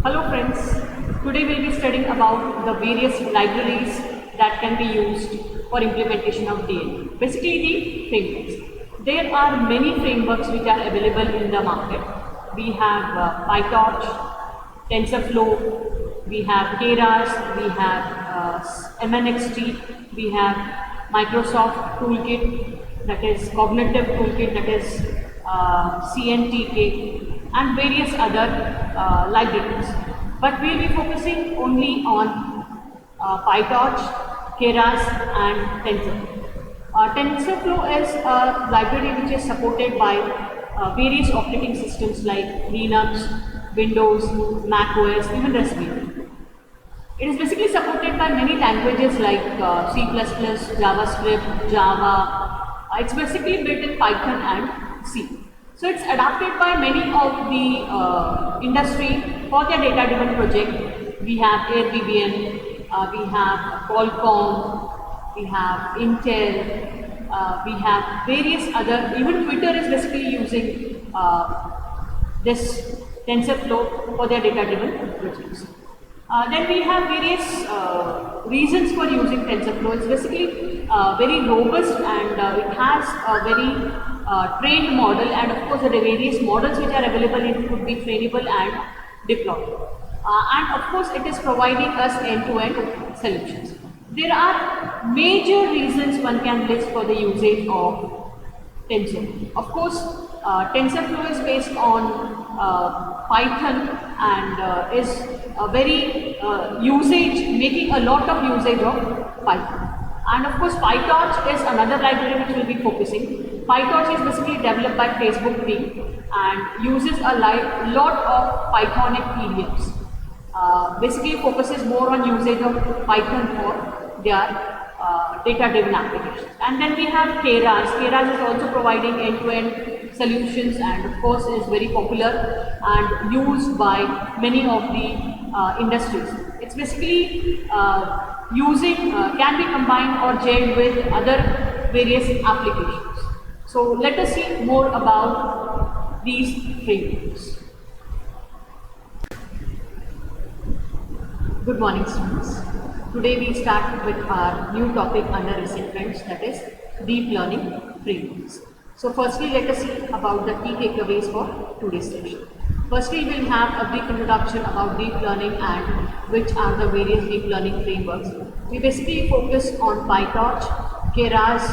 Hello friends, today we'll be studying about the various libraries that can be used for implementation of DNA. Basically the frameworks. There are many frameworks which are available in the market. We have PyTorch, TensorFlow, we have Keras, we have MNXT, we have Microsoft Toolkit, that is Cognitive Toolkit, that is CNTK, and various other libraries. But we will be focusing only on PyTorch, Keras and TensorFlow. TensorFlow is a library which is supported by various operating systems like Linux, Windows, Mac OS, even Raspberry. It is basically supported by many languages like C++, JavaScript, Java. It's basically built in Python and C. So it's adapted by many of the industry for their data-driven project. We have AirVPN, we have Qualcomm, we have Intel, we have various other, even Twitter is basically using this TensorFlow for their data-driven projects. Then we have various reasons for using TensorFlow. It's basically very robust and it has a very trained model, and of course the various models which are available it could be trainable and deployed. And of course it is providing us end-to-end solutions. There are major reasons one can list for the usage of Tensor. Of course, TensorFlow is based on Python and is a very making a lot of usage of Python. And of course, PyTorch is another library which will be focusing. PyTorch is basically developed by Facebook team and uses a lot of Pythonic PDFs. Basically focuses more on usage of Python for their data-driven applications. And then we have Keras. Keras is also providing end-to-end solutions and of course is very popular and used by many of the industries. It's basically can be combined or jailed with other various applications. So let us see more about these frameworks. Good morning students. Today we start with our new topic under recent trends, that is deep learning frameworks. So firstly let us see about the key takeaways for today's session. Firstly, we will have a brief introduction about deep learning and which are the various deep learning frameworks. We basically focus on PyTorch, Keras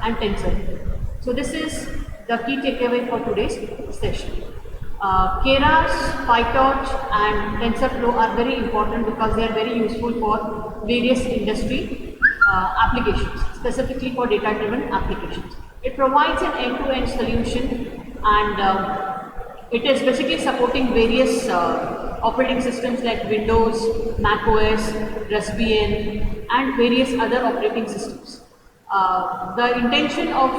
and TensorFlow. So this is the key takeaway for today's session. Keras, PyTorch and TensorFlow are very important because they are very useful for various industry applications, specifically for data-driven applications. It provides an end-to-end solution and it is basically supporting various operating systems like Windows, Mac OS, Raspberry and various other operating systems. The intention of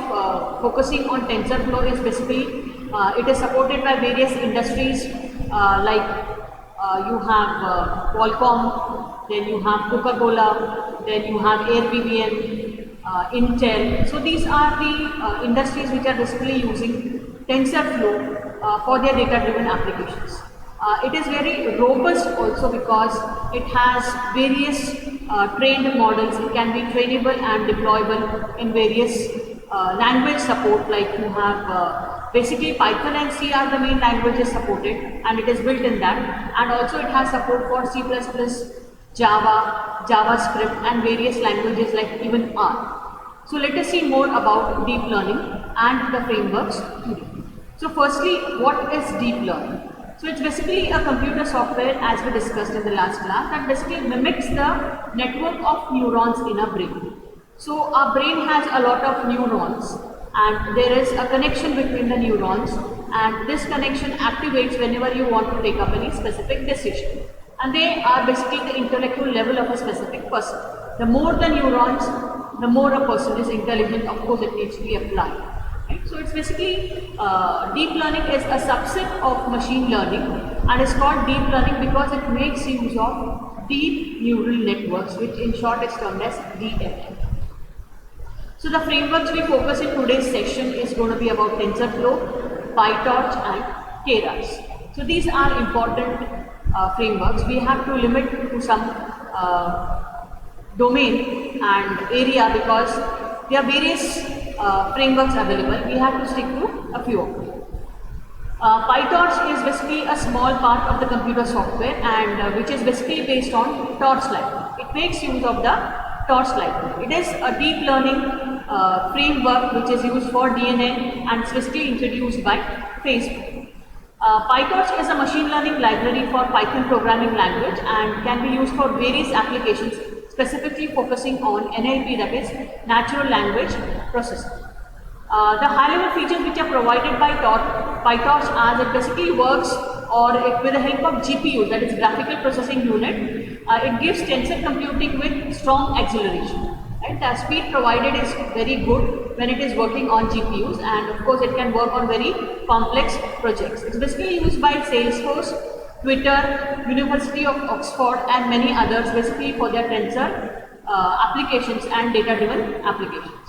focusing on TensorFlow is basically it is supported by various industries like you have Qualcomm, then you have Coca-Cola, then you have AirVPN, Intel. So these are the industries which are basically using TensorFlow for their data-driven applications. It is very robust also because it has various trained models. It can be trainable and deployable in various language support, like you have basically Python and C are the main languages supported and it is built in that, and also it has support for C++, Java, JavaScript and various languages like even R. So let us see more about deep learning and the frameworks today. So firstly, what is deep learning? So it's basically a computer software, as we discussed in the last class, that basically mimics the network of neurons in a brain. So our brain has a lot of neurons and there is a connection between the neurons, and this connection activates whenever you want to take up any specific decision. And they are basically the intellectual level of a specific person. The more the neurons, the more a person is intelligent. Of course, it needs to be applied. So it's basically deep learning is a subset of machine learning and it's called deep learning because it makes use of deep neural networks, which in short is termed as DNN. So the frameworks we focus in today's session is going to be about TensorFlow, PyTorch and Keras. So these are important frameworks, we have to limit to some domain and area because there are various frameworks available. We have to stick to a few of them. PyTorch is basically a small part of the computer software and which is basically based on Torch library. It makes use of the Torch library. It is a deep learning framework which is used for DNN and specifically introduced by Facebook. PyTorch is a machine learning library for Python programming language and can be used for various applications, specifically focusing on NLP, that is natural language processing. The high-level features which are provided by PyTorch as it basically works with the help of GPU, that is graphical processing unit. It gives tensor computing with strong acceleration. Right? The speed provided is very good when it is working on GPUs, and of course it can work on very complex projects. It's basically used by Salesforce, Twitter, University of Oxford and many others basically for their tensor applications and data-driven applications.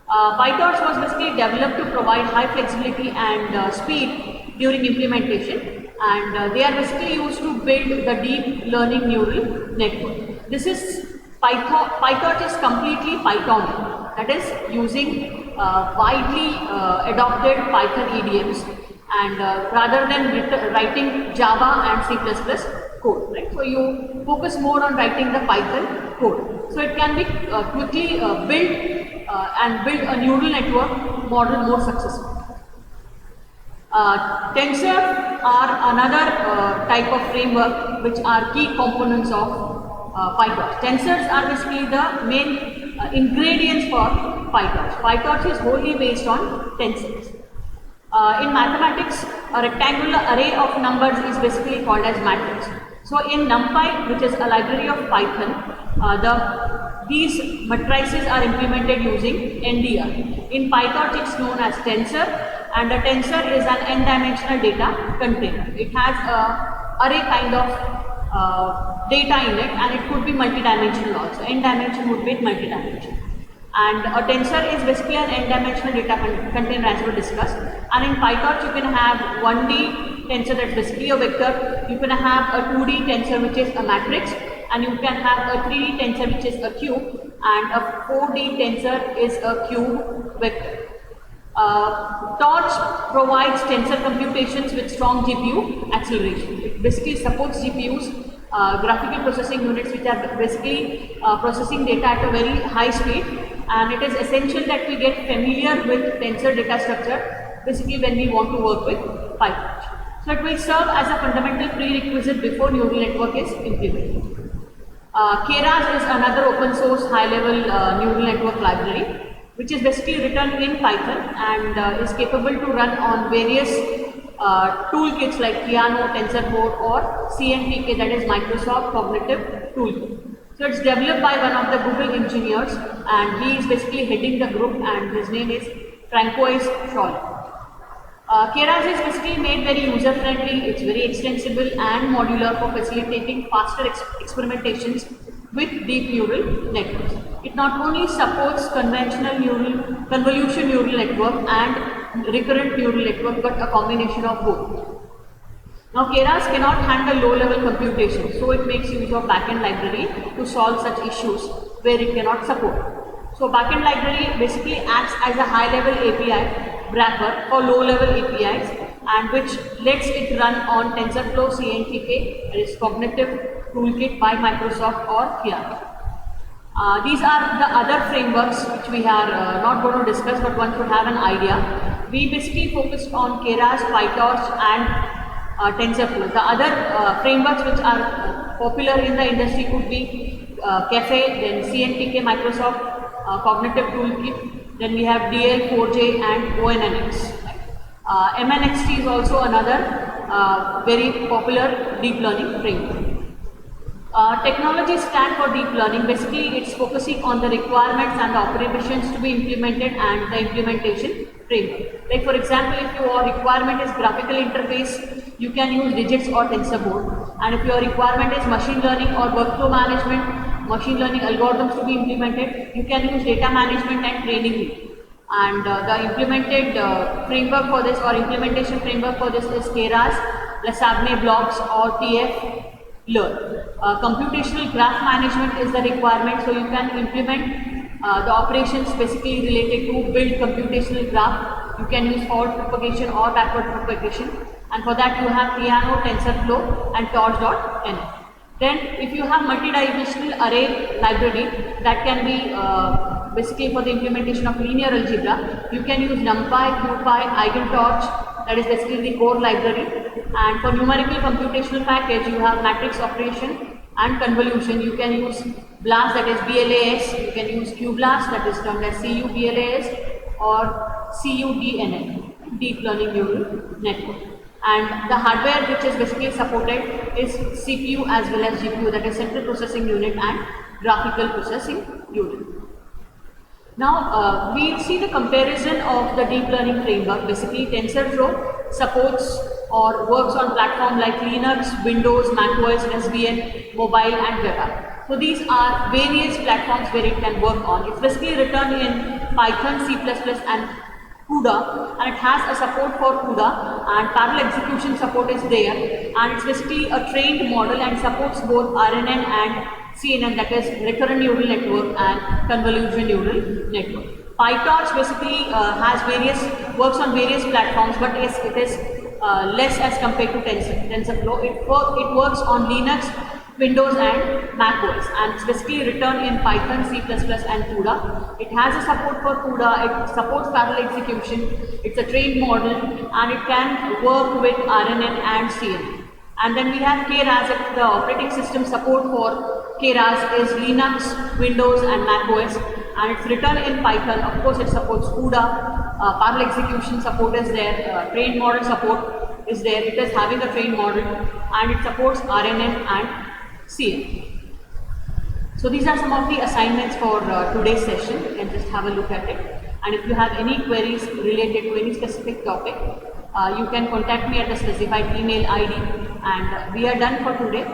PyTorch was basically developed to provide high flexibility and speed during implementation, and they are basically used to build the deep learning neural network. This is PyTorch is completely Pythonic, that is using widely adopted Python EDMs, and rather than writing Java and C++ code, right? So you focus more on writing the Python code. So it can be quickly built and build a neural network model more successfully. Tensor are another type of framework which are key components of PyTorch. Tensors are basically the main ingredients for PyTorch. PyTorch is wholly based on tensors. In mathematics, a rectangular array of numbers is basically called as matrix. So in NumPy, which is a library of Python, these matrices are implemented using NDR. In PyTorch, it's known as tensor, and a tensor is an n-dimensional data container. It has a array kind of data in it, and it could be multidimensional also. N-dimension would be multidimensional. And a tensor is basically an n-dimensional data container as we discussed. And in PyTorch, you can have 1D tensor, that's basically a vector. You can have a 2D tensor, which is a matrix. And you can have a 3D tensor, which is a cube. And a 4D tensor is a cube vector. Torch provides tensor computations with strong GPU acceleration. It basically supports GPUs, graphical processing units, which are basically processing data at a very high speed, and it is essential that we get familiar with tensor data structure basically when we want to work with PyTorch. So it will serve as a fundamental prerequisite before neural network is implemented. Keras is another open source high-level neural network library which is basically written in Python and is capable to run on various toolkits like Theano, TensorBoard or CNTK, that is Microsoft Cognitive Toolkit. So it's developed by one of the Google engineers and he is basically heading the group and his name is Francois Scholl. Keras is basically made very user friendly, it's very extensible and modular for facilitating faster experimentations with deep neural networks. It not only supports convolution neural network and recurrent neural network, but a combination of both. Now Keras cannot handle low-level computation, so it makes use of backend library to solve such issues where it cannot support. So backend library basically acts as a high-level API wrapper for low-level APIs and which lets it run on TensorFlow, CNTK, that is Cognitive Toolkit by Microsoft or Theano. These are the other frameworks which we are not going to discuss, but one should have an idea. We basically focused on Keras, PyTorch and TensorFlow. The other frameworks which are popular in the industry could be Caffe, then CNTK, Microsoft Cognitive Toolkit, then we have DL4J and ONNX. MNXT is also another very popular deep learning framework. Technology stack for deep learning, basically it's focusing on the requirements and the operations to be implemented and the implementation framework. Like for example, if your requirement is graphical interface, you can use Digits or TensorBoard. And if your requirement is machine learning or workflow management, machine learning algorithms to be implemented, you can use data management and training. and the implemented framework for this or implementation framework for this is Keras, Lasagna Blocks or TF Learn. Computational graph management is the requirement, so you can implement the operations specifically related to build computational graph. You can use forward propagation or backward propagation, and for that you have Piano, TensorFlow and Torch.nf. Then if you have multidimensional array library, that can be basically for the implementation of linear algebra, you can use NumPy, QPy, EigenTorch, that is basically the core library. And for numerical computational package, you have matrix operation and convolution. You can use BLAS, that is BLAS, you can use QBLAS, that is termed as CUBLAS, or CUDNN, Deep Learning Neural Network. And the hardware which is basically supported is CPU as well as GPU, that is Central Processing Unit and Graphical Processing Unit. Now we see the comparison of the deep learning framework. Basically TensorFlow supports or works on platforms like Linux, Windows, macOS, SVN, mobile and web app. So these are various platforms where it can work on. It's basically written in Python, C++ and CUDA, and it has a support for CUDA, and parallel execution support is there, and it's basically a trained model and supports both RNN and CNN, that is recurrent neural network and convolution neural network. PyTorch basically works on various platforms, but it is less as compared to TensorFlow. It works on Linux, Windows and macOS, and it's basically written in Python, C++ and CUDA. It has a support for CUDA, it supports parallel execution, it's a trained model, and it can work with RNN and CNN. And then we have Keras. The operating system support for Keras is Linux, Windows and macOS, and it's written in Python. Of course, it supports CUDA, parallel execution support is there, trained model support is there. It is having a trained model, and it supports RNN and CNN. So these are some of the assignments for today's session. You can just have a look at it. And if you have any queries related to any specific topic, you can contact me at the specified email ID. And we are done for today.